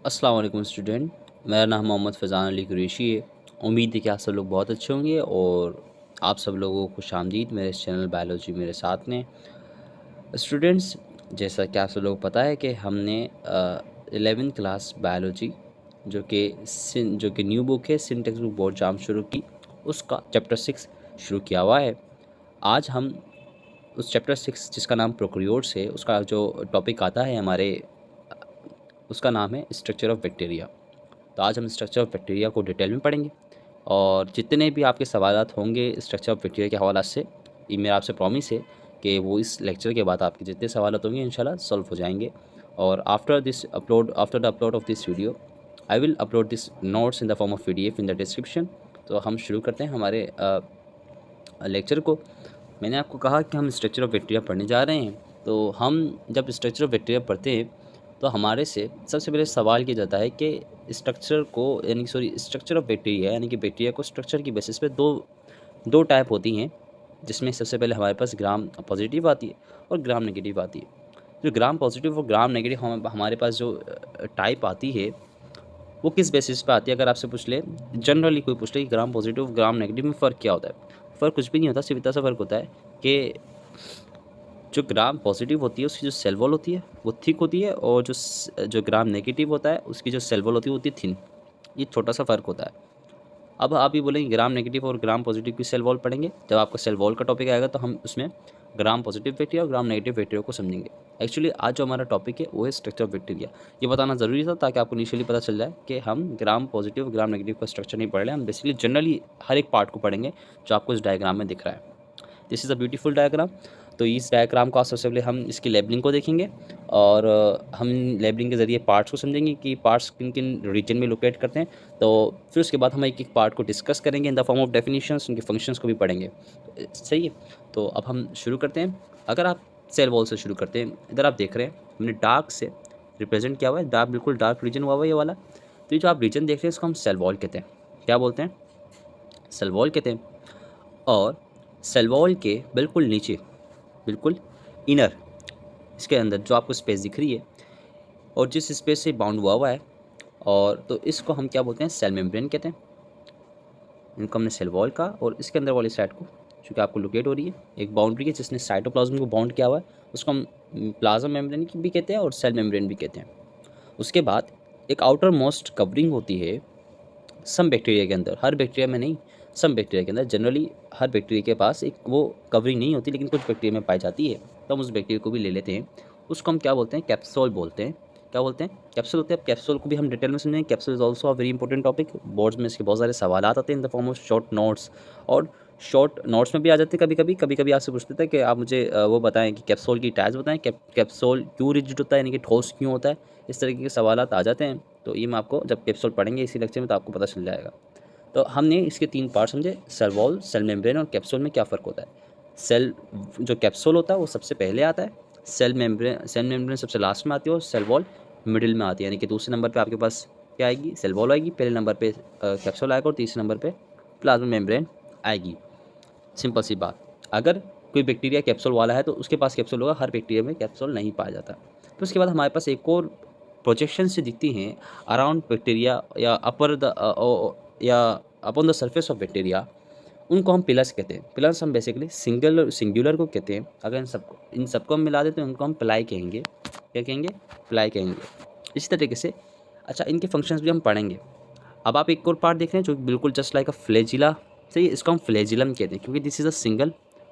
अस्सलाम वालेकुम स्टूडेंट। मेरा नाम मोहम्मद फ़ैज़ान अली कुरैशी है। उम्मीद है कि आप सब लोग बहुत अच्छे होंगे और आप सब लोगों को खुशामदीद मेरे इस चैनल बायोलॉजी मेरे साथ में। स्टूडेंट्स, जैसा कि आप सब लोगों को पता है कि हमने 11th क्लास बायोलॉजी जो कि न्यू बुक है सिन टेक्स्ट बुक बोर्ड जाम शुरू की, उसका चैप्टर 6 शुरू किया हुआ है। आज हम उस चैप्टर 6 जिसका नाम प्रोकैरियोट्स है, उसका जो टॉपिक आता है हमारे, उसका नाम है स्ट्रक्चर ऑफ बैक्टीरिया। तो आज हम स्ट्रक्चर ऑफ बैक्टीरिया को डिटेल में पढ़ेंगे और जितने भी आपके सवालात होंगे स्ट्रक्चर ऑफ बैक्टीरिया के हवाले से, ये मेरा आपसे प्रॉमिस है कि वो इस लेक्चर के बाद आपके जितने सवालात होंगे इंशाल्लाह सॉल्व हो जाएंगे। और after the upload of this video I will upload this notes in the form of PDF in the description. तो हम शुरू करते हैं हमारे लेक्चर को। मैंने आपको कहा कि हम स्ट्रक्चर ऑफ बैक्टीरिया पढ़ने जा रहे हैं। तो हम जब स्ट्रक्चर ऑफ बैक्टीरिया पढ़ते हैं तो हमारे से सबसे पहले सवाल किया जाता है कि स्ट्रक्चर ऑफ बैक्टीरिया यानी कि बैक्टीरिया को स्ट्रक्चर की बेसिस पे दो टाइप होती हैं, जिसमें सबसे पहले हमारे पास ग्राम पॉजिटिव आती है और ग्राम नेगेटिव आती है। जो ग्राम पॉजिटिव और ग्राम नेगेटिव हमारे पास जो टाइप आती है वो किस बेसिस पे आती है, अगर आपसे पूछ ले, जनरली कोई पूछ ले कि ग्राम पॉजिटिव ग्राम नेगेटिव में फ़र्क क्या होता है, फ़र्क कुछ भी नहीं होता। सिर्फ इतना सा फ़र्क होता है कि जो ग्राम पॉजिटिव होती है उसकी जो सेल वॉल होती है वो थिक होती है और जो ग्राम नेगेटिव होता है उसकी जो सेल वॉल होती है वो होती है थिन। ये छोटा सा फ़र्क होता है। अब आप ये बोलेंगे ग्राम नेगेटिव और ग्राम पॉजिटिव की सेल वॉल पढ़ेंगे, जब आपका सेल वॉल का टॉपिक आएगा तो हम उसमें ग्राम पॉजिटिव बैक्टीरिया और ग्राम नेगेटिव बैक्टीरिया को समझेंगे। एक्चुअली आज जो हमारा टॉपिक है वो है स्ट्रक्चर ऑफ बैक्टीरिया। ये बताना ज़रूरी था ताकि आपको इनिशियली पता चल जाए कि हम ग्राम पॉजिटिव ग्राम नेगेटिव का स्ट्रक्चर नहीं पढ़ रहे हैं, हम बेसिकली जनरली हर एक पार्ट को पढ़ेंगे जो आपको इस डायग्राम में दिख रहा है। This is a beautiful diagram. तो इस डायग्राम को सबसे पहले हम इसकी लेबलिंग को देखेंगे और हम लेबलिंग के ज़रिए पार्ट्स को समझेंगे कि पार्ट्स किन किन रीजन में लोकेट करते हैं। तो फिर उसके बाद हम एक एक पार्ट को डिस्कस करेंगे in the form of definitions, उनके फंक्शंस को भी पढ़ेंगे। सही है, तो अब हम शुरू करते हैं। अगर आप सेल वॉल से शुरू करते हैं, इधर आप देख रहे हैं हमने डार्क से रिप्रेजेंट किया हुआ है, डार्क बिल्कुल डार्क रीजन हुआ हुआ है ये वाला। तो ये जो आप रीजन देख रहे हैं इसको हम सेल वॉल कहते हैं। क्या बोलते हैं? सेल वॉल कहते हैं। और सेल वॉल के बिल्कुल नीचे, बिल्कुल इनर, इसके अंदर जो आपको स्पेस दिख रही है और जिस स्पेस से बाउंड हुआ है, और तो इसको हम क्या बोलते हैं? सेल मेम्ब्रेन कहते हैं। इनको हमने सेल वॉल का और इसके अंदर वाली साइड को चूँकि आपको लोकेट हो रही है एक बाउंड्री है जिसने साइटोप्लाज्म को बाउंड किया हुआ है, उसको हम प्लाज्मा मेम्ब्रेन भी कहते हैं और सेल मेम्ब्रेन भी कहते हैं। उसके बाद एक आउटर मोस्ट कवरिंग होती है सम बैक्टीरिया के अंदर, हर बैक्टीरिया में नहीं, सम बैक्टीरिया के अंदर। जनरली हर बैक्टीरिया के पास एक वो कवरिंग नहीं होती, लेकिन कुछ बैक्टीरिया में पाई जाती है, तो हम उस बैक्टीरिया को भी ले लेते हैं। उसको हम क्या बोलते हैं? कैप्सूल बोलते हैं। क्या बोलते हैं? कैप्सूल होते हैं। अब कैप्सूल को भी हम डिटेल में समझेंगे। Capsule is also a very important topic. Boards में इसके बहुत सारे सवाल आते हैं in the form of short notes, और शॉर्ट नोट्स में भी आ जाते हैं कभी कभी आपसे पूछते थे कि आप मुझे वो बताएं कि कैप्सूल की टाइप्स बताएं, कैप्सूल क्यों रिजिड होता है, यानी कि ठोस क्यों होता है। इस तरीके के सवाल आ जाते हैं। तो ये मैं आपको जब कैप्सूल पढ़ेंगे इसी लेक्चर में तो आपको पता चल जाएगा। तो हमने इसके 3 पार्ट समझे, सेल वॉल, सेल मेम्ब्रेन और कैप्सूल में क्या फ़र्क होता है। सेल जो कैप्सूल होता है वो सबसे पहले आता है, सेल मेम्ब्रेन सबसे लास्ट में आती है और सेल वॉल मिडिल में आती है। यानी कि दूसरे नंबर पे आपके पास क्या आएगी? सेल वॉल आएगी, पहले नंबर पे कैप्सूल आएगा और तीसरे नंबर पे प्लाज्मा मेम्ब्रेन आएगी। सिंपल सी बात। अगर कोई बैक्टीरिया कैप्सूल वाला है तो उसके पास कैप्सूल होगा, हर बैक्टीरिया में कैप्सूल नहीं पाया जाता। तो उसके बाद हमारे पास एक और प्रोजेक्शन से दिखती हैं अराउंड बैक्टीरिया या upon the surface of bacteria, उनको हम पिलर्स कहते हैं। पिलर्स हम बेसिकली सिंगुलर को कहते हैं। अगर इन सबको हम मिला देते हैं उनको हम प्लाई कहेंगे। क्या कहेंगे? प्लाई कहेंगे। इसी तरीके से अच्छा इनके फंक्शंस भी हम पढ़ेंगे। अब आप एक और पार्ट देख रहे हैं जो बिल्कुल जस्ट लाइक अ फ्लैजिला। सही है, इसको हम फ्लैजिलम कहते हैं क्योंकि दिस इज़ अ सिंगल।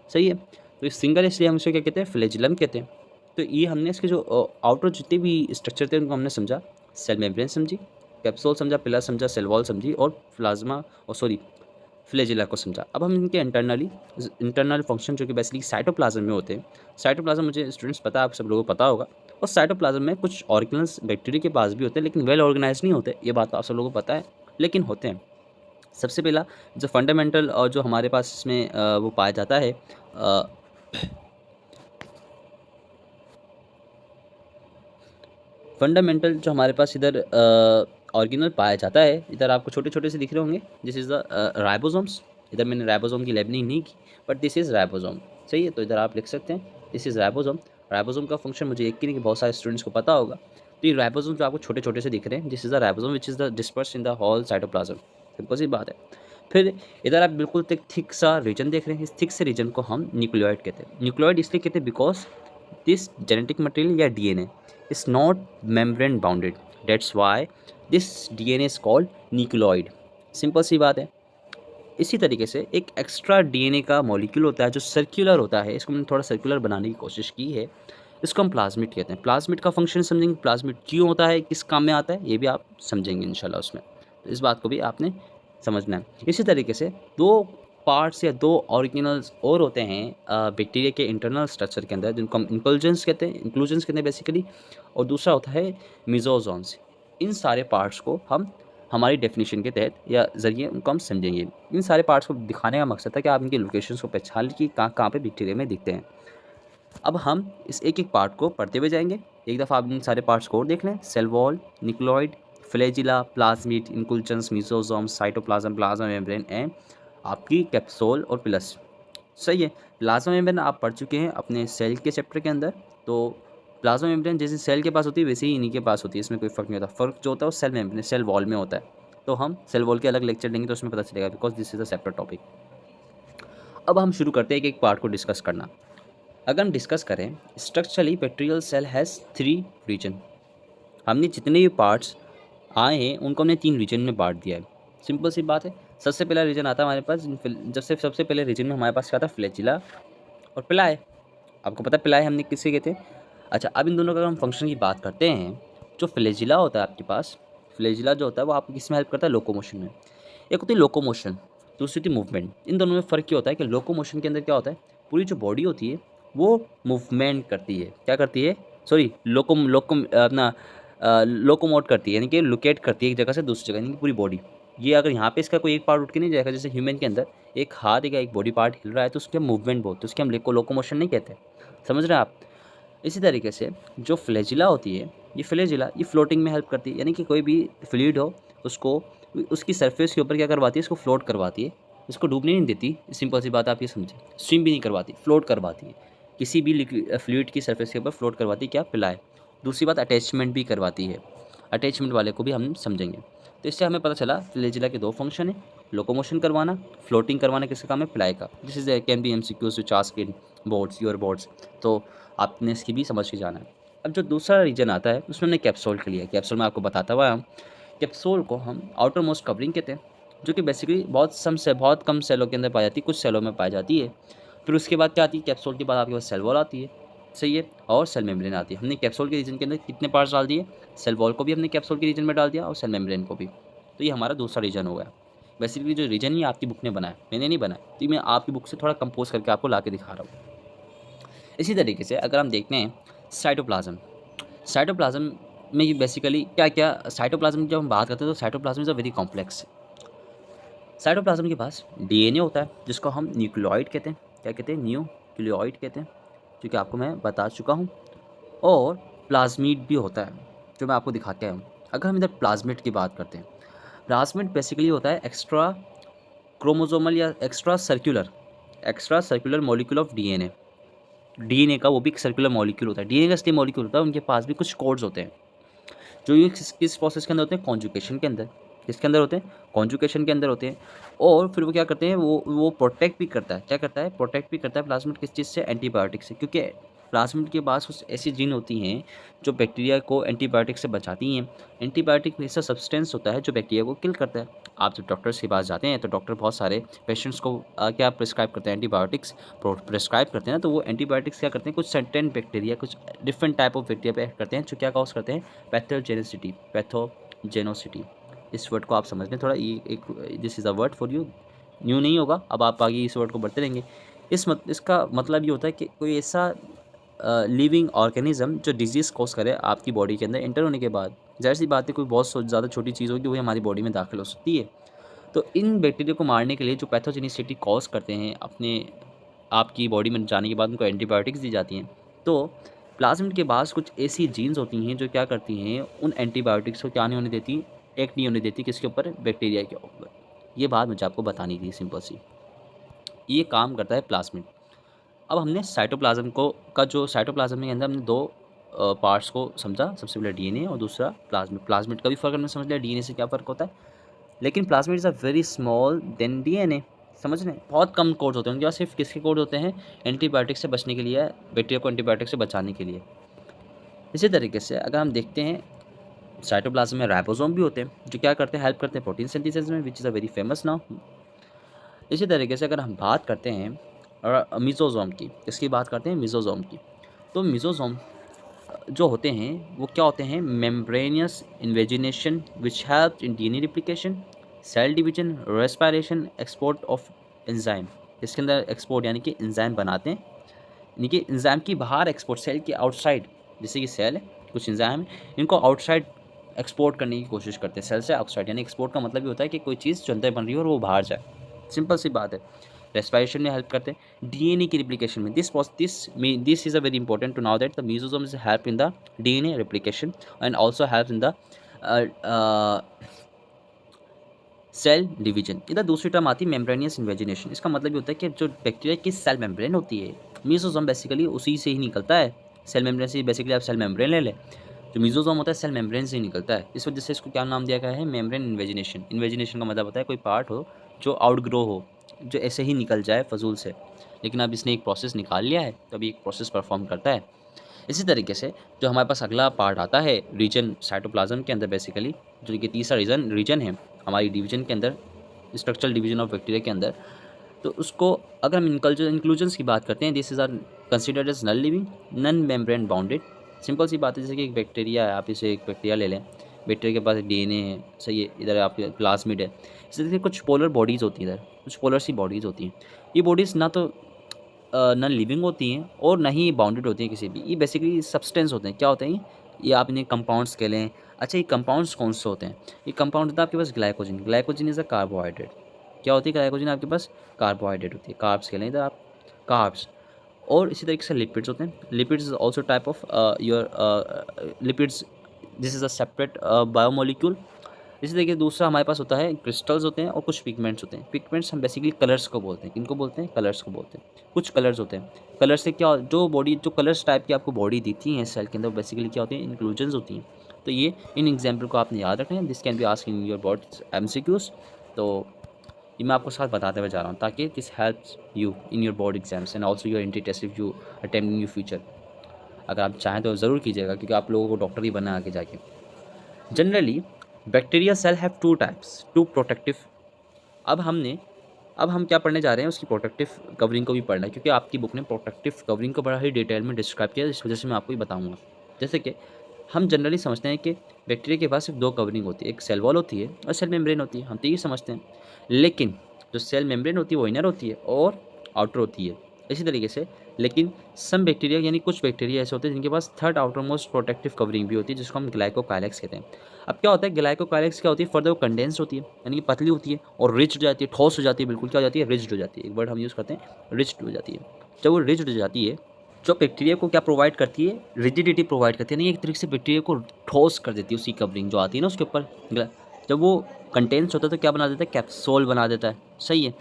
सही है, तो इस सिंगल इसलिए हम इसे क्या कहते हैं? फ्लैजिलम कहते हैं। तो ये हमने इसके जो आउटर जितने भी स्ट्रक्चर थे उनको हमने समझा। सेल मेम्ब्रेन समझी, कैप्सूल समझा, पिलर समझा, सेल वॉल समझी और फ्लैजिला को समझा। अब हम इनके इंटरनल फंक्शन जो कि बेसिकली साइटोप्लाज्म में होते हैं। साइटोप्लाज्म मुझे स्टूडेंट्स पता है, आप सब लोगों को पता होगा। और साइटोप्लाज्म में कुछ ऑर्गेनल्स बैक्टीरिया के पास भी होते हैं, लेकिन वेल ऑर्गेनाइज नहीं होते। ये बात तो आप सब लोगों को पता है, लेकिन होते हैं। सबसे पहला जो फंडामेंटल और जो हमारे पास इसमें वो पाया जाता है, फंडामेंटल जो हमारे पास इधर ऑर्गेनल पाया जाता है, इधर आपको छोटे छोटे से दिख रहे होंगे। This is the ribosomes. इधर मैंने राइबोसोम की लेबलिंग नहीं की, बट दिस इज़ राइबोसोम। सही है, तो इधर आप लिख सकते हैं दिस इज़ राइबोसोम। राइबोसोम का फंक्शन मुझे एक की नहीं कि बहुत सारे स्टूडेंट्स को पता होगा। तो ये राइबोसोम जो आपको छोटे छोटे से दिख रहे हैं, this is the ribosome which is the disperse in the whole cytoplasm. Simple सी बात है। फिर इधर आप बिल्कुल एक थिक सा रीजन देख रहे हैं, इस थिक से रीजन को हम न्यूक्लियोइड कहते हैं। न्यूक्लियोइड इसलिए कहते हैं बिकॉज दिस जेनेटिक मटेरियल या DNA is not membrane bounded, that's why this DNA is called nucleoid. Simple सी बात है। इसी तरीके से एक एक्स्ट्रा डीएनए का मॉलिक्यूल होता है जो सर्कुलर होता है, इसको मैंने थोड़ा सर्कुलर बनाने की कोशिश की है, इसको हम प्लाज्मिड कहते हैं। प्लाज्मिड का फंक्शन समझेंगे, प्लाज्मिड क्यों होता है, किस काम में आता है, ये भी आप समझेंगे इंशाल्लाह उसमें। तो इस बात को भी आपने समझना है। इसी तरीके से दो पार्ट्स या दो ऑर्गेनल्स और होते हैं बैक्टीरिया के इंटरनल स्ट्रक्चर के अंदर, जिनको हम इंक्लूजन्स कहते हैं बेसिकली, और दूसरा होता है मिजोजोन्स। इन सारे पार्ट्स को हम हमारी डेफिनेशन के तहत या ज़रिए उनको हम समझेंगे। इन सारे पार्ट्स को दिखाने का मकसद था कि आप इनकी लोकेशंस को पहचान लीजिए कि कहाँ पे बैक्टीरिया में दिखते हैं। अब हम इस एक एक पार्ट को पढ़ते हुए जाएंगे। एक दफ़ा आप इन सारे पार्ट्स को और देख लें। Cell wall, nucleoid, flagella, plasmid, inclusions, mesosome, cytoplasm, plasma membrane and आपकी कैप्सूल और प्लस। सही है। प्लाज्मा मेम्ब्रेन आप पढ़ चुके हैं अपने सेल के चैप्टर के अंदर। तो प्लाज्मा मेम्ब्रेन जैसे सेल के पास होती है वैसे ही इन्हीं के पास होती है, इसमें कोई फ़र्क नहीं होता। फ़र्क जो होता है वो सेल मेम्ब्रेन, सेल वॉल में होता है। तो हम सेल वॉल के अलग लेक्चर लेंगे तो उसमें पता चलेगा, because this is a separate topic. अब हम शुरू करते हैं एक एक पार्ट को डिस्कस करना। अगर हम डिस्कस करें, structurally bacterial cell has 3 region. हमने जितने भी पार्ट्स आए हैं उनको हमने 3 रीजन में बांट दिया है। सिंपल सी बात है। सबसे पहला रीजन आता है हमारे पास, सबसे पहले रीजन में हमारे पास क्या था, फ्लैजिला और पिलाए। आपको पता है पिलाए हमने किससे कहते हैं। अच्छा, अब इन दोनों का अगर हम फंक्शन की बात करते हैं, जो फ्लैजिला होता है आपके पास, फ्लैजिला जो होता है वो आपको किस में हेल्प करता है, लोकोमोशन में। एक होती है लोकोमोशन, दूसरी होती है मूवमेंट। इन दोनों में फ़र्क क्या होता है कि लोकोमोशन के अंदर क्या होता है, पूरी जो बॉडी होती है वो मूवमेंट करती है। क्या करती है, सॉरी लोकोम लोकोम अपना लोकोमोट करती है, यानी कि लोकेट करती है एक जगह से दूसरी जगह, यानी कि पूरी बॉडी। ये अगर यहाँ पे इसका कोई एक पार्ट उठ के नहीं जाएगा, जैसे ह्यूमन के अंदर एक हाथ या एक बॉडी पार्ट हिल रहा है तो उसके मूवमेंट बोलते हैं, उसके हम लोकोमोशन नहीं कहते। समझ रहे हैं आप। इसी तरीके से जो फ्लैजिला होती है, ये फ्लैजिला ये फ्लोटिंग में हेल्प करती है, यानी कि कोई भी फ्लूइड हो उसको उसकी सरफेस के ऊपर क्या करवाती है, इसको फ्लोट करवाती है, इसको डूबने नहीं देती। सिंपल सी बात आप ये समझें, स्विम भी नहीं करवाती, फ्लोट करवाती है। किसी भी फ्लूइड की सरफेस के ऊपर फ्लोट करवाती है, क्या, पिलाए। दूसरी बात, अटैचमेंट भी करवाती है। अटैचमेंट वाले को भी हम समझेंगे। तो इससे हमें पता चला फ्लैजिला के 2 फंक्शन है, लोकोमोशन करवाना, फ्लोटिंग करवाना। किसका काम है, पिलाए का। This is can be MCQs which ask in boards, your boards. तो आपने इसकी भी समझ के जाना है। अब जो दूसरा रीजन आता है उसमें हमने कैप्सूल के लिए, कैप्सूल में आपको बताता हुआ हम कैप्सूल को हम आउटर मोस्ट कवरिंग कहते हैं, जो कि बेसिकली बहुत कम सेलों के अंदर पाई जाती है, कुछ सेलों में पाई जाती है। फिर उसके बाद क्या आती है, कैप्सूल के बाद आपके पास सेल वॉल आती है, सही है, और सेल मेम्ब्रेन आती है। हमने कैप्सूल के रीजन के अंदर कितने पार्ट्स डाल दिए, सेल वॉल को भी हमने कैप्सूल के रीजन में डाल दिया और सेल मेम्ब्रेन को भी। तो ये हमारा दूसरा रीजन हो गया। बेसिकली जो रीजन ही आपकी बुक ने बनाया, मैंने नहीं बनाया, तो मैं आपकी बुक से थोड़ा कंपोज करके आपको ला के दिखा रहा हूँ। इसी तरीके से अगर हम देखते हैं साइटोप्लाज्म, साइटोप्लाज्म में ये बेसिकली क्या क्या, साइटोप्लाज्म जब हम बात करते हैं तो cytoplasm is a very complex. Cytoplasm के पास डीएनए होता है जिसको हम न्यूक्लियोइड कहते हैं। क्या कहते हैं, न्यूक्लियोइड कहते हैं, जो कि आपको मैं बता चुका हूँ। और प्लाज्मिड भी होता है, जो मैं आपको दिखा के आया हूँ। अगर हम इधर प्लाज्मिड की बात करते हैं, प्लाज्मिड बेसिकली होता है एक्स्ट्रा क्रोमोसोमल या extra circular molecule of DNA. DNA का वो भी एक सर्कुलर मॉलिक्यूल होता है। डीएनए का इसलिए मॉलिक्यूल होता है, उनके पास भी कुछ कोड्स होते हैं, जो ये किस प्रोसेस के अंदर होते हैं, कॉन्जुगेशन के अंदर। किसके अंदर होते हैं, कॉन्जुगेशन के अंदर होते हैं। और फिर वो क्या करते हैं, वो प्रोटेक्ट भी करता है। क्या करता है, प्रोटेक्ट भी करता है प्लाज्मिड किस चीज़ से, एंटीबायोटिक से। क्योंकि प्लाज्मिड के पास कुछ ऐसी जीन होती हैं जो बैक्टीरिया को एंटीबायोटिक से बचाती हैं। एंटीबायोटिक ऐसा सब्सटेंस होता है जो बैक्टीरिया को किल करता है। आप जब डॉक्टर्स के पास जाते हैं तो डॉक्टर बहुत सारे पेशेंट्स को क्या प्रिस्क्राइब करते हैं, एंटीबायोटिक्स प्रिस्क्राइब करते हैं ना। तो वो एंटीबायोटिक्स क्या करते हैं, कुछ सर्टेन बैक्टीरिया, कुछ डिफरेंट टाइप ऑफ बैक्टीरिया पे एक्ट करते हैं, जो क्या कॉज करते हैं, पैथोजेनोसिटी। इस वर्ड को आप समझ लें थोड़ा, ये एक this is a word for you, new नहीं होगा, अब आप आगे इस वर्ड को बढ़ते रहेंगे। इसका मतलब ये होता है कि कोई ऐसा लिविंग ऑर्गेनिज्म जो डिजीज़ कॉज करे आपकी बॉडी के अंदर एंटर होने के बाद। ज़ाहिर सी बात है, कोई बहुत ज़्यादा छोटी चीज़ होगी वही हमारी बॉडी में दाखिल हो सकती है। तो इन बैक्टीरिया को मारने के लिए जो पैथोजेनिसिटी कॉज करते हैं अपने आपकी बॉडी में जाने के बाद उनको एंटीबायोटिक्स दी जाती हैं। तो प्लाज्मिड के पास कुछ ऐसी जीन्स होती हैं जो क्या करती हैं, उन एंटीबायोटिक्स को क्या नहीं होने देती, एक्ट नहीं होने देती किसके ऊपर, बैक्टीरिया के ऊपर। ये बात मुझे आपको बतानी थी, सिंपल सी। ये काम करता है प्लाज्मिड। अब हमने साइटोप्लाज्म को का जो साइटोप्लाज्म के अंदर हमने 2 पार्ट्स को समझा, सबसे पहले डीएनए और दूसरा प्लाज्मिड। प्लाज्मिड का भी फ़र्क हमने समझ लिया, डीएनए से क्या फ़र्क होता है, लेकिन plasmid is a very small then DNA. समझ रहे हैं, बहुत कम कोड्स होते हैं उनके पास, सिर्फ किसके कोड होते हैं, एंटीबायोटिक से बचने के लिए, बैक्टीरिया को एंटीबायोटिक से बचाने के लिए। इसी तरीके से अगर हम देखते हैं साइटोप्लाज्म में राइबोसोम भी होते हैं जो क्या करते हैं, हेल्प करते हैं प्रोटीन सिंथेसिस में, which is a very famous now. इसी तरीके से अगर हम बात करते हैं और मिसोसोम की, इसकी बात करते हैं मिसोसोम की, तो मिसोसोम जो होते हैं वो क्या होते हैं, membranous invagination which help in DNA replication, cell division, respiration, export of enzyme. इसके अंदर एक्सपोर्ट यानी कि एंजाइम बनाते हैं, यानी कि एंजाइम की बाहर एक्सपोर्ट, सेल के आउटसाइड, जैसे कि सेल है, कुछ एंजाइम है, इनको आउटसाइड एक्सपोर्ट करने की कोशिश करते हैं, सेल से आउटसाइड, यानी एक्सपोर्ट का मतलब ये होता है कि कोई चीज़ जो अंदर बन रही है और वो बाहर जाए, सिंपल सी बात है। रेस्पिरेशन में हेल्प करते हैं, डीएनए की रिप्लिकेशन में, this is a very important to now that the mesosome is help in the DNA replication and also help in the cell division. इधर दूसरी टर्म आती है मेम्ब्रेनियस इन्वेजिनेशन। इसका मतलब ये होता है कि जो बैक्टीरिया की सेल मेम्ब्रेन होती है, मेसोसोम बेसिकली उसी से ही निकलता है, सेल मेम्ब्रेन से, बेसिकली आप सेल मेम्ब्रेन ले लें, जो मेसोसोम होता है सेल मेम्ब्रेन से ही निकलता है, इस वजह से इसको क्या नाम दिया गया है, मेम्ब्रेन इन्वेजिनेशन। इन्वेजिनेशन का मतलब होता है कोई पार्ट हो जो आउटग्रो हो, जो ऐसे ही निकल जाए फजूल से, लेकिन अब इसने एक प्रोसेस निकाल लिया है तो अभी एक प्रोसेस परफॉर्म करता है। इसी तरीके से जो हमारे पास अगला पार्ट आता है रीजन साइटोप्लाज्म के अंदर, बेसिकली जो कि तीसरा रीजन है हमारी डिवीजन के अंदर, स्ट्रक्चरल डिवीजन ऑफ बैक्टीरिया के अंदर, तो उसको अगर हम इंक्लूजन्स की बात करते हैं, this is are considered as non living non membrane bounded. Simple सी बात है, जैसे कि एक बैक्टीरिया है, आप इसे एक बैक्टीरिया ले लें, बैक्टीरिया के पास डीएनए है, सही है, इधर आपके प्लाज्मिड है, इस तरीके कुछ पोलर बॉडीज़ होती हैं, इधर कुछ पोलर सी बॉडीज़ होती हैं। ये बॉडीज़ ना तो नॉन लिविंग होती हैं और ना ही बाउंडेड होती हैं किसी भी, ये बेसिकली सब्सटेंस होते हैं। क्या होते हैं ये, आप इन्हें कंपाउंड्स कह लें। अच्छा, ये कंपाउंड्स कौन से होते हैं, ये कंपाउंड होता है आपके पास glycogen. Glycogen is a carbohydrate. क्या होती है ग्लाइकोजन आपके पास, कार्बोहाइड्रेट होती है, कार्ब्स कह लें इधर आप, कार्ब्स। और इसी तरीके से लिपिड्स होते हैं, lipids is also type of your lipids, this is a separate biomolecule. इसी तरीके दूसरा हमारे पास होता है क्रिस्टल्स होते हैं और कुछ पिगमेंट्स होते हैं। पिगमेंट्स हम बेसिकली कलर्स को बोलते हैं, किनको बोलते हैं, कलर्स को बोलते हैं। कुछ कलर्स होते हैं, कलर से क्या, जो बॉडी, जो कलर्स टाइप की आपको बॉडी दिखती है सेल के अंदर, बेसिकली क्या होती है, इंक्लूजन्स होती हैं। तो ये इन एग्जाम्पल को आपने याद रखना है, this can be ask in your board MCQs. तो ये मैं आपको साथ बताते हुए जा रहा हूँ ताकि this helps you in your board exams and also your anti test if you attempt in your future. अगर आप चाहें तो ज़रूर कीजिएगा, क्योंकि आप लोगों को डॉक्टर ही बनना आगे जाके। Generally bacteria cell have two types, two protective. अब हम क्या पढ़ने जा रहे हैं, उसकी प्रोटेक्टिव कवरिंग को भी पढ़ना है, क्योंकि आपकी बुक ने प्रोटेक्टिव कवरिंग को बड़ा ही डिटेल में डिस्क्राइब किया है, इस वजह से मैं आपको ये बताऊंगा। जैसे कि हम जनरली समझते हैं कि बैक्टीरिया के पास सिर्फ दो कवरिंग होती है, एक सेल वॉल होती है और सेल मेम्ब्रेन होती है, हम तो ये समझते हैं। लेकिन जो सेल मेम्ब्रेन होती है वो इनर होती है और आउटर होती है, इसी तरीके से। लेकिन सम बैक्टीरिया, यानी कुछ बैक्टीरिया ऐसे होते हैं जिनके पास third outermost protective covering भी होती है, जिसको हम ग्लाइकोकाइलेक्स कहते हैं। अब क्या होता है, ग्लाइकोकाइलेक्स क्या होती है, फर्दर वो कंडेंस होती है, यानी कि पतली होती है और रिच्ड हो जाती है, ठोस हो जाती है, बिल्कुल क्या हो जाती है, रिच्ड हो जाती है। एक वर्ड हम यूज़ करते हैं, रिच्ड हो जाती है। जब वो रिच्ड हो जाती है, जो बैक्टीरिया को क्या प्रोवाइड करती है, रिजिडिटी प्रोवाइड करती है, यानी एक तरीके से बैक्टीरिया को ठोस कर देती है, उसकी कवरिंग जो आती है ना उसके ऊपर। जब वो कंटेंस होता है तो क्या बना देता है, कैप्सूल बना देता है, सही है।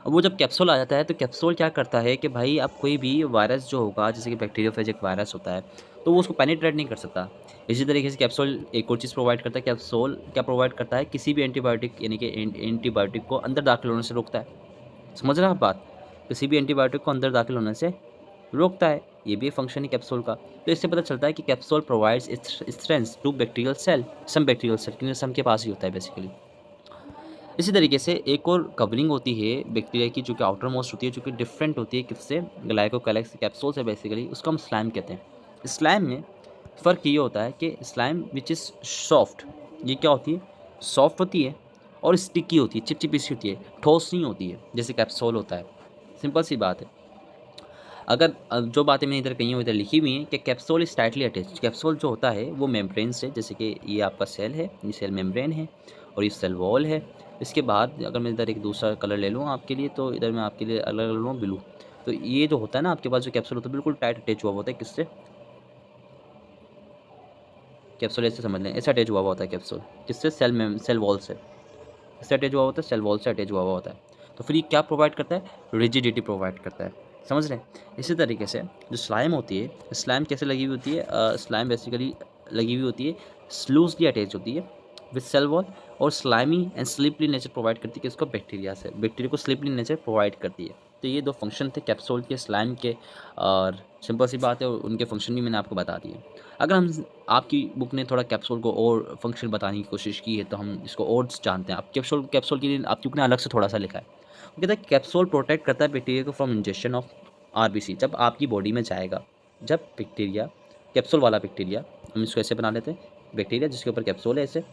अब वो जब कैप्सूल आ जाता है तो कैप्सूल क्या करता है कि भाई अब कोई भी वायरस जो होगा, जैसे कि बैक्टीरियोफेज एक वायरस होता है, तो वो उसको पेनिट्रेट नहीं कर सकता। इसी तरीके से कैप्सूल एक और चीज़ प्रोवाइड करता है, कैप्सूल क्या प्रोवाइड करता है, किसी भी एंटीबायोटिक, यानी कि एंटीबायोटिक को अंदर दाखिल होने से रोकता है। समझ रहे हैं आप बात, किसी भी एंटीबायोटिक को अंदर दाखिल होने से रोकता है, ये भी फंक्शन है कैप्सूल का। तो इससे पता चलता है कि capsule provides strength to bacterial cell, some bacterial cell, क्योंकि सम के पास ही होता है बेसिकली। इसी तरीके से एक और कवरिंग होती है बैक्टीरिया की, जो कि आउटर मोस्ट होती है, जो कि डिफरेंट होती है किससे, ग्लाइकोकाइलेक्स कैप्सूल से बेसिकली, उसको हम स्लाइम कहते हैं। स्लाइम में फ़र्क ये होता है कि स्लाइम विच इज़ सॉफ्ट, ये क्या होती है, सॉफ्ट होती है और स्टिकी होती है, चिपचिपी सी होती है, ठोस नहीं होती है जैसे कैप्सूल होता है। सिंपल सी बात है। अगर जो बातें मैंने इधर कही हैं इधर लिखी हुई हैं कि capsule is tightly attach, capsule जो होता है वो मेम्ब्रेन से, जैसे कि ये आपका सेल है, ये सेल मेम्ब्रेन है और ये सेल वॉल है। इसके बाद अगर मैं इधर एक दूसरा कलर ले लूँ आपके लिए, तो इधर मैं आपके लिए अलग ले लूँ ब्लू। तो ये जो होता है ना आपके पास जो कैप्सूल होता है, बिल्कुल टाइट अटैच हुआ होता है, किससे, कैप्सूल ऐसे समझ लें, ऐसे अटैच हुआ होता है कैप्सूल, किससे, सेल वॉल से, इससे अटैच हुआ होता है, सेल वॉल से अटैच हुआ होता है। तो फिर ये क्या प्रोवाइड करता है, रिजिडिटी प्रोवाइड करता है। समझ रहे हैं। इसी तरीके से जो स्लाइम होती है, स्लाइम कैसे लगी हुई होती है, स्लाइम बेसिकली लगी हुई होती है, लूजली अटैच होती है विद सेल वॉल, और स्लाइमी एंड स्लिपली नेचर प्रोवाइड करती है किसको, बैक्टीरिया से, बैक्टीरिया को स्लिपली नेचर प्रोवाइड करती है। तो ये दो फंक्शन थे कैप्सूल के, स्लाइम के, और सिंपल सी बात है उनके फंक्शन भी मैंने आपको बता दिए। अगर हम आपकी बुक ने थोड़ा कैप्सूल को और फंक्शन बताने की कोशिश की है तो हम इसको और जानते हैं। आप कैप्सूल कैप्सूल के लिए आपकी बुक ने अलग से थोड़ा सा लिखा है। वो कहता है कैप्सूल प्रोटेक्ट करता है बैक्टीरिया को फ्रॉम इंजेक्शन ऑफ आरबीसी। जब आपकी बॉडी में जाएगा, जब बैक्टीरिया, कैप्सूल वाला बैक्टीरिया, हम इसको ऐसे बना लेते हैं, बैक्टीरिया जिसके ऊपर कैप्सूल है ऐसे,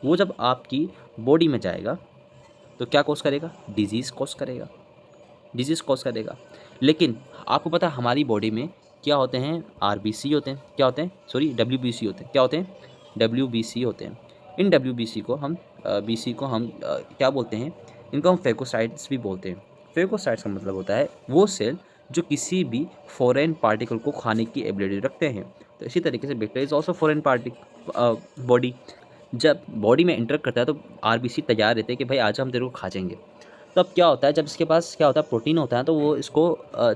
वो जब आपकी बॉडी में जाएगा तो क्या कॉज करेगा, डिजीज़ कॉज करेगा, डिजीज़ कॉज करेगा। लेकिन आपको पता है हमारी बॉडी में क्या होते हैं, आरबीसी होते हैं, क्या होते हैं, सॉरी डब्ल्यूबीसी होते हैं, क्या होते हैं, डब्ल्यूबीसी होते हैं। इन डब्ल्यूबीसी को हम बीसी को हम क्या बोलते हैं, इनको हम फेकोसाइट्स भी बोलते हैं। फेकोसाइट्स का मतलब होता है वो सेल जो किसी भी फॉरेन पार्टिकल को खाने की एबिलिटी रखते हैं। तो इसी तरीके से bacteria is also foreign particle body. जब बॉडी में इंटर करता है तो आरबीसी तैयार रहते हैं कि भाई आज हम तेरे को खा जाएंगे। तो अब क्या होता है, जब इसके पास क्या होता है, प्रोटीन होता है, तो वो इसको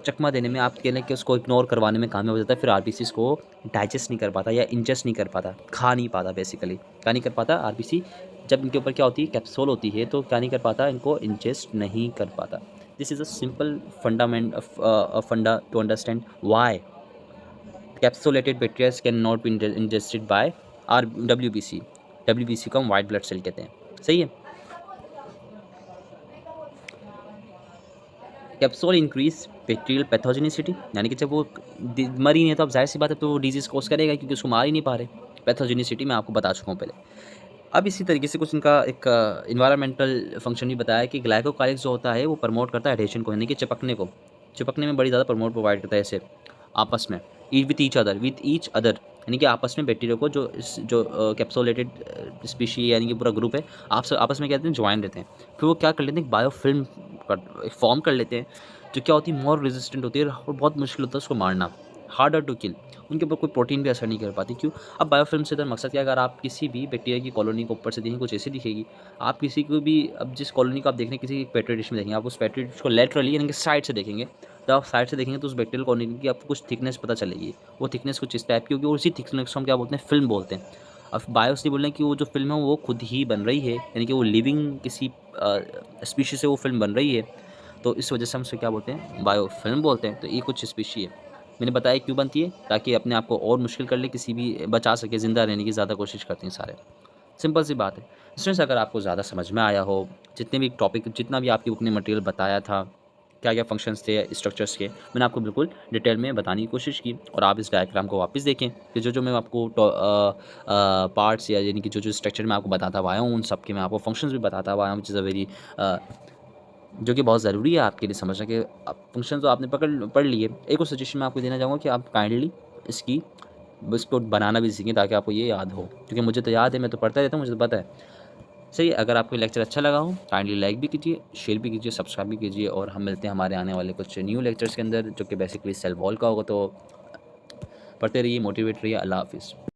चकमा देने में, आप कह लें कि उसको इग्नोर करवाने में कामयाब हो जाता है। फिर आरबीसी इसको डाइजेस्ट नहीं कर पाता या इंजेस्ट नहीं कर पाता, खा नहीं पाता, बेसिकली क्या नहीं कर पाता आरबीसी। जब इनके ऊपर क्या होती है, कैप्सूल होती है, तो क्या नहीं कर पाता, इनको इंजेस्ट नहीं कर पाता। This is a simple funda to understand why capsulated bacteria can not be ingested by WBC. WBC को हम वाइट ब्लड सेल कहते हैं, सही है। कैप्सूल इंक्रीज बैक्टीरियल पैथोजेनिसिटी, यानी कि जब वो मर ही नहीं है तो अब जाहिर सी बात है तो वो डिजीज़ कॉज करेगा, क्योंकि उसको मार ही नहीं पा रहे। पैथोजेनिसिटी मैं आपको बता चुका हूँ पहले। अब इसी तरीके से कुछ इनका एक इन्वायरमेंटल फंक्शन भी बताया कि ग्लाइकोकालिक्स जो होता है वो प्रमोट करता है एडेशन को, यानी कि चिपकने को, चिपकने में बड़ी ज़्यादा प्रमोट प्रोवाइड करता है ऐसे आपस में, विथ ईच अदर, यानी कि आपस में बैक्टीरिया को जो कैप्सुलेटेड स्पीशी यानी कि पूरा ग्रुप है, आपस में क्या कहते हैं, ज्वाइन रहते हैं। फिर वो क्या कर लेते हैं, बायोफिल्म फॉर्म कर लेते हैं, जो क्या होती है, मोर रेजिस्टेंट होती है और बहुत मुश्किल होता है उसको मारना, हार्डर टू किल। उनके ऊपर कोई प्रोटीन भी असर नहीं कर पाती। क्यों? अब बायोफिल्म से तो मकसद क्या है, अगर आप किसी भी बैक्टीरिया की कॉलोनी को ऊपर से देखें कुछ ऐसी दिखेगी, आप किसी को भी, अब जिस कॉलोनी को आप देख रहे हैं किसी पेट्री डिश में देखेंगे, आप उस पेट्री डिश को लेटरली यानी कि साइड से देखेंगे, तो आप साइड से देखेंगे तो उस बैक्टीरियल कॉलोनी की आपको कुछ थिकनेस पता चलेगी। वो थिकनेस कुछ इस टाइप की होगी, और उसी थिकनेस को हम क्या बोलते हैं, फिल्म बोलते हैं। अब बायोस नहीं बोल रहे हैं कि वो जो फिल्म है वो खुद ही बन रही है, यानी कि वो लिविंग किसी स्पीशी से वो फिल्म बन रही है, तो इस वजह से हम उसे क्या बोलते हैं, बायो फिल्म बोलते हैं। तो ये कुछ स्पीशी है, मैंने बताया क्यों बनती है, ताकि अपने आप को और मुश्किल कर ले, किसी भी बचा सके, ज़िंदा रहने की ज़्यादा कोशिश करते हैं सारे। सिंपल सी बात है। स्टूडेंट्स, अगर आपको ज़्यादा समझ में आया हो, जितने भी टॉपिक, जितना भी आपकी बुक ने मटेरियल बताया था, क्या क्या फंक्शंस थे स्ट्रक्चर्स के, मैंने आपको बिल्कुल डिटेल में बताने की कोशिश की। और आप इस डायग्राम को वापस देखें कि जो मैं आपको पार्ट्स या यानी कि जो स्ट्रक्चर मैं आपको बताता हुआ आया हूँ, उन सब के मैं आपको फंक्शंस भी बताता हुआ आया हूँ, विच इज़ अ वेरी जो कि बहुत ज़रूरी है आपके लिए समझना कि फंक्शन तो आपने पढ़ लिए। एक और सजेशन मैं आपको देना चाहूँगा कि आप काइंडली इसको बनाना भी सीखें, ताकि आपको ये याद हो, क्योंकि मुझे तो याद है, मैं तो पढ़ता रहता हूँ, मुझे तो पता है। सही, अगर आपको लेक्चर अच्छा लगा हो काइंडली लाइक भी कीजिए, शेयर भी कीजिए, सब्सक्राइब भी कीजिए, और हम मिलते हैं हमारे आने वाले कुछ न्यू लेक्चर्स के अंदर, जो कि बेसिकली सेल वॉल का होगा। तो पढ़ते रहिए, मोटिवेट रहिए। अल्लाह हाफिज़।